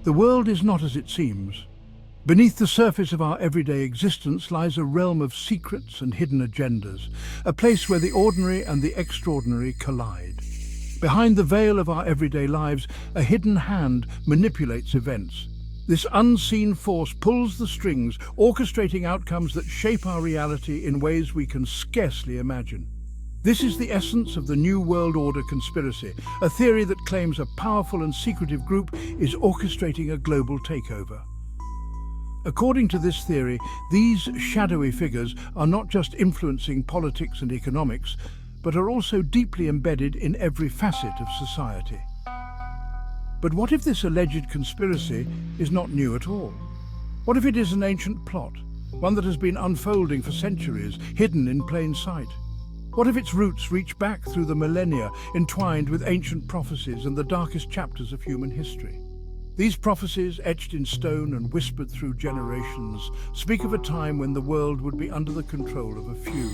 The world is not as it seems. Beneath the surface of our everyday existence lies a realm of secrets and hidden agendas, a place where the ordinary and the extraordinary collide. Behind the veil of our everyday lives, a hidden hand manipulates events. This unseen force pulls the strings, orchestrating outcomes that shape our reality in ways we can scarcely imagine. This is the essence of the New World Order conspiracy, a theory that claims a powerful and secretive group is orchestrating a global takeover. According to this theory, these shadowy figures are not just influencing politics and economics, but are also deeply embedded in every facet of society. But what if this alleged conspiracy is not new at all? What if it is an ancient plot, one that has been unfolding for centuries, hidden in plain sight? What if its roots reach back through the millennia, entwined with ancient prophecies and the darkest chapters of human history? These prophecies, etched in stone and whispered through generations, speak of a time when the world would be under the control of a few.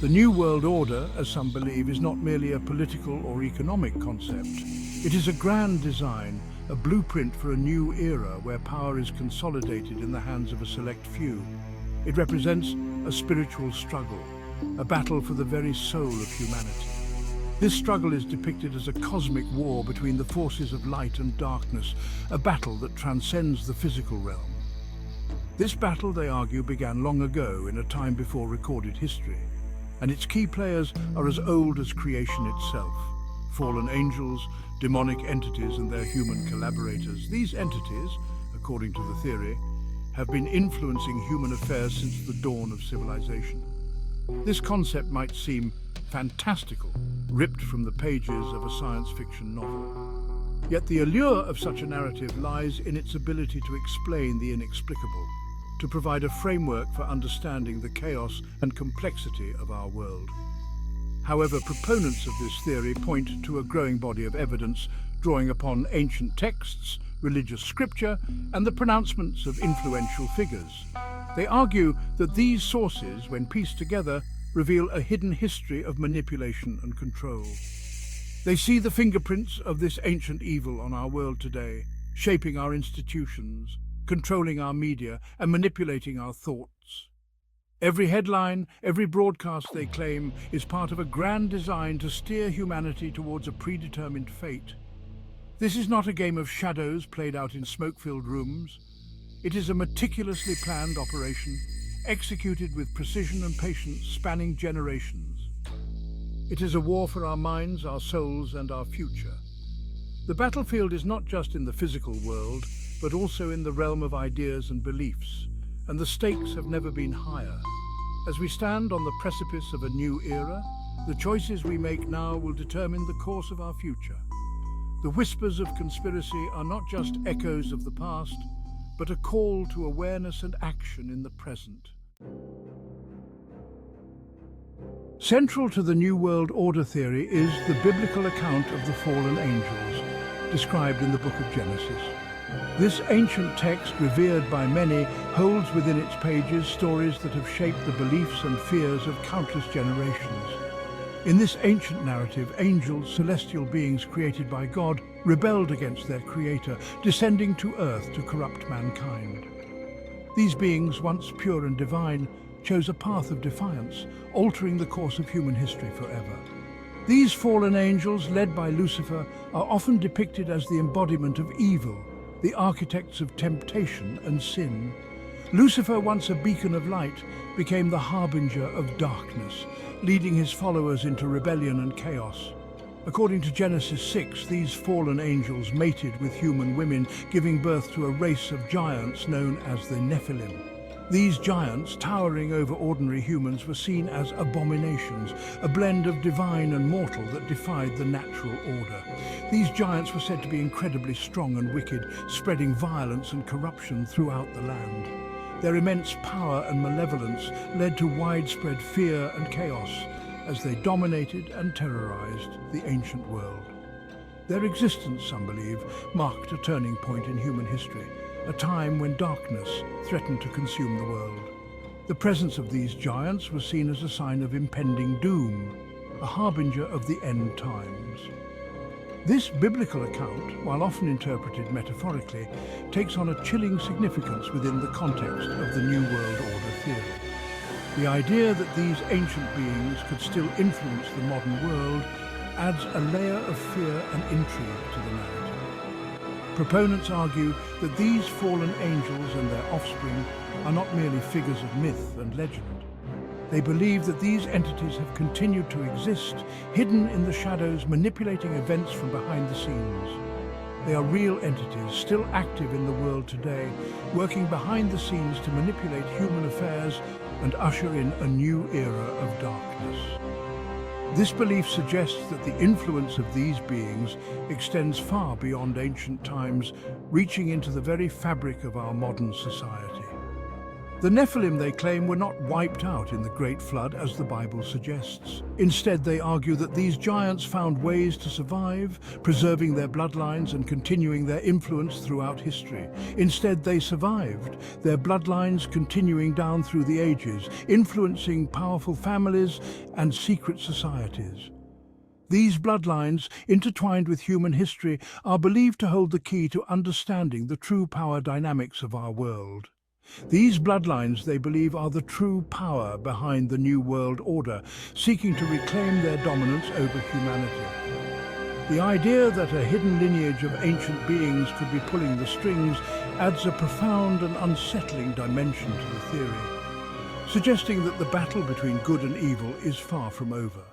The New World Order, as some believe, is not merely a political or economic concept. It is a grand design, a blueprint for a new era where power is consolidated in the hands of a select few. It represents a spiritual struggle, a battle for the very soul of humanity. This struggle is depicted as a cosmic war between the forces of light and darkness, a battle that transcends the physical realm. This battle, they argue, began long ago in a time before recorded history, and its key players are as old as creation itself. Fallen angels, demonic entities and their human collaborators. These entities, according to the theory, have been influencing human affairs since the dawn of civilization. This concept might seem fantastical, ripped from the pages of a science fiction novel. Yet the allure of such a narrative lies in its ability to explain the inexplicable, to provide a framework for understanding the chaos and complexity of our world. However, proponents of this theory point to a growing body of evidence drawing upon ancient texts, religious scripture, and the pronouncements of influential figures. They argue that these sources, when pieced together, reveal a hidden history of manipulation and control. They see the fingerprints of this ancient evil on our world today, shaping our institutions, controlling our media, and manipulating our thoughts. Every headline, every broadcast, they claim, is part of a grand design to steer humanity towards a predetermined fate. This is not a game of shadows played out in smoke-filled rooms. It is a meticulously planned operation, executed with precision and patience spanning generations. It is a war for our minds, our souls, and our future. The battlefield is not just in the physical world, but also in the realm of ideas and beliefs, and the stakes have never been higher. As we stand on the precipice of a new era, the choices we make now will determine the course of our future. The whispers of conspiracy are not just echoes of the past, but a call to awareness and action in the present. Central to the New World Order theory is the biblical account of the fallen angels, described in the book of Genesis. This ancient text, revered by many, holds within its pages stories that have shaped the beliefs and fears of countless generations. In this ancient narrative, angels, celestial beings created by God, rebelled against their Creator, descending to earth to corrupt mankind. These beings, once pure and divine, chose a path of defiance, altering the course of human history forever. These fallen angels, led by Lucifer, are often depicted as the embodiment of evil, the architects of temptation and sin. Lucifer, once a beacon of light, became the harbinger of darkness, leading his followers into rebellion and chaos. According to Genesis 6, these fallen angels mated with human women, giving birth to a race of giants known as the Nephilim. These giants, towering over ordinary humans, were seen as abominations, a blend of divine and mortal that defied the natural order. These giants were said to be incredibly strong and wicked, spreading violence and corruption throughout the land. Their immense power and malevolence led to widespread fear and chaos as they dominated and terrorized the ancient world. Their existence, some believe, marked a turning point in human history, a time when darkness threatened to consume the world. The presence of these giants was seen as a sign of impending doom, a harbinger of the end times. This biblical account, while often interpreted metaphorically, takes on a chilling significance within the context of the New World Order theory. The idea that these ancient beings could still influence the modern world adds a layer of fear and intrigue to the narrative. Proponents argue that these fallen angels and their offspring are not merely figures of myth and legend. They believe that these entities have continued to exist, hidden in the shadows, manipulating events from behind the scenes. They are real entities, still active in the world today, working behind the scenes to manipulate human affairs and usher in a new era of darkness. This belief suggests that the influence of these beings extends far beyond ancient times, reaching into the very fabric of our modern society. The Nephilim, they claim, were not wiped out in the Great Flood, as the Bible suggests. Instead, they argue that these giants found ways to survive, preserving their bloodlines and continuing their influence throughout history. Instead, they survived, their bloodlines continuing down through the ages, influencing powerful families and secret societies. These bloodlines, intertwined with human history, are believed to hold the key to understanding the true power dynamics of our world. These bloodlines, they believe, are the true power behind the New World Order, seeking to reclaim their dominance over humanity. The idea that a hidden lineage of ancient beings could be pulling the strings adds a profound and unsettling dimension to the theory, suggesting that the battle between good and evil is far from over.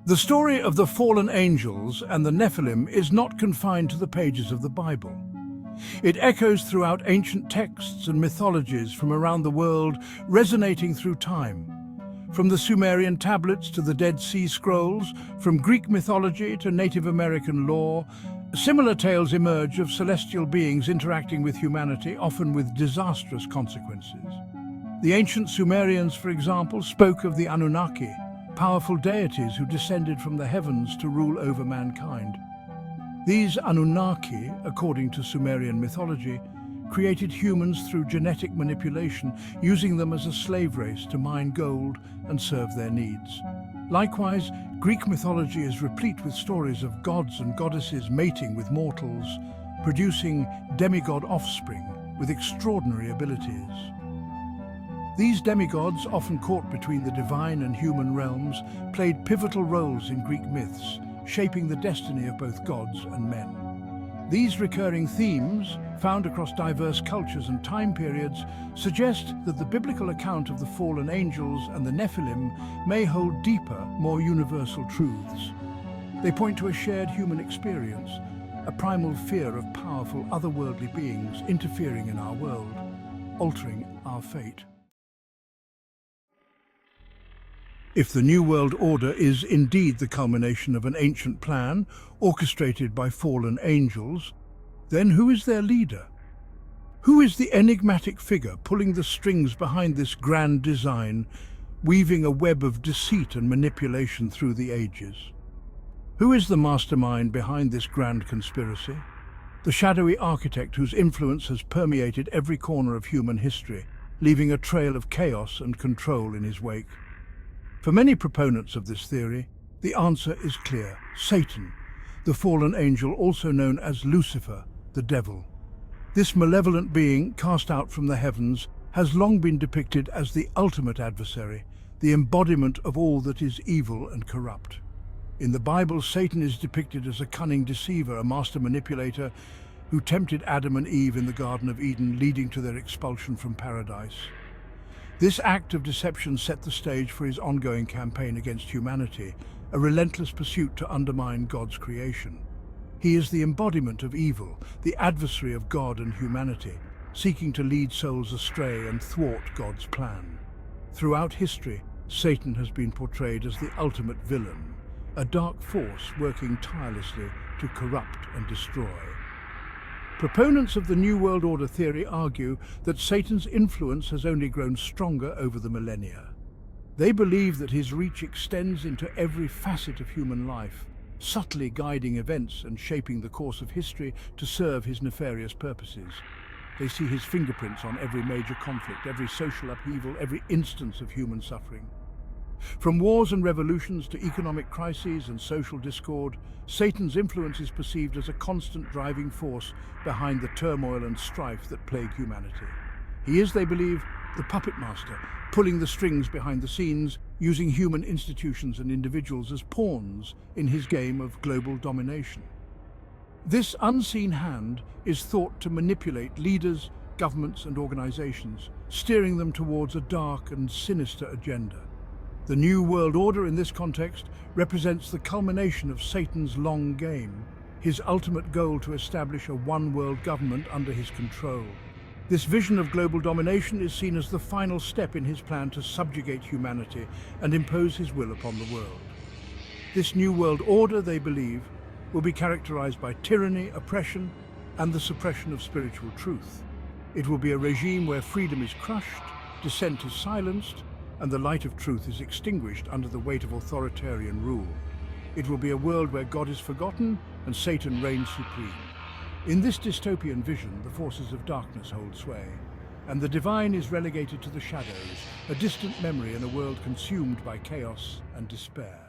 The story of the fallen angels and the Nephilim is not confined to the pages of the Bible. It echoes throughout ancient texts and mythologies from around the world, resonating through time. From the Sumerian tablets to the Dead Sea Scrolls, from Greek mythology to Native American lore, similar tales emerge of celestial beings interacting with humanity, often with disastrous consequences. The ancient Sumerians, for example, spoke of the Anunnaki, powerful deities who descended from the heavens to rule over mankind. These Anunnaki, according to Sumerian mythology, created humans through genetic manipulation, using them as a slave race to mine gold and serve their needs. Likewise, Greek mythology is replete with stories of gods and goddesses mating with mortals, producing demigod offspring with extraordinary abilities. These demigods, often caught between the divine and human realms, played pivotal roles in Greek myths, shaping the destiny of both gods and men. These recurring themes, found across diverse cultures and time periods, suggest that the biblical account of the fallen angels and the Nephilim may hold deeper, more universal truths. They point to a shared human experience, a primal fear of powerful otherworldly beings interfering in our world, altering our fate. If the New World Order is indeed the culmination of an ancient plan orchestrated by fallen angels, then who is their leader? Who is the enigmatic figure pulling the strings behind this grand design, weaving a web of deceit and manipulation through the ages? Who is the mastermind behind this grand conspiracy? The shadowy architect whose influence has permeated every corner of human history, leaving a trail of chaos and control in his wake. For many proponents of this theory, the answer is clear: Satan, the fallen angel, also known as Lucifer, the devil. This malevolent being, cast out from the heavens, has long been depicted as the ultimate adversary, the embodiment of all that is evil and corrupt. In the Bible, Satan is depicted as a cunning deceiver, a master manipulator who tempted Adam and Eve in the Garden of Eden, leading to their expulsion from paradise. This act of deception set the stage for his ongoing campaign against humanity, a relentless pursuit to undermine God's creation. He is the embodiment of evil, the adversary of God and humanity, seeking to lead souls astray and thwart God's plan. Throughout history, Satan has been portrayed as the ultimate villain, a dark force working tirelessly to corrupt and destroy. Proponents of the New World Order theory argue that Satan's influence has only grown stronger over the millennia. They believe that his reach extends into every facet of human life, subtly guiding events and shaping the course of history to serve his nefarious purposes. They see his fingerprints on every major conflict, every social upheaval, every instance of human suffering. From wars and revolutions to economic crises and social discord, Satan's influence is perceived as a constant driving force behind the turmoil and strife that plague humanity. He is, they believe, the puppet master, pulling the strings behind the scenes, using human institutions and individuals as pawns in his game of global domination. This unseen hand is thought to manipulate leaders, governments and organizations, steering them towards a dark and sinister agenda. The New World Order in this context represents the culmination of Satan's long game, his ultimate goal to establish a one-world government under his control. This vision of global domination is seen as the final step in his plan to subjugate humanity and impose his will upon the world. This New World Order, they believe, will be characterized by tyranny, oppression, and the suppression of spiritual truth. It will be a regime where freedom is crushed, dissent is silenced, and the light of truth is extinguished under the weight of authoritarian rule. It will be a world where God is forgotten and Satan reigns supreme. In this dystopian vision, the forces of darkness hold sway, and the divine is relegated to the shadows, a distant memory in a world consumed by chaos and despair.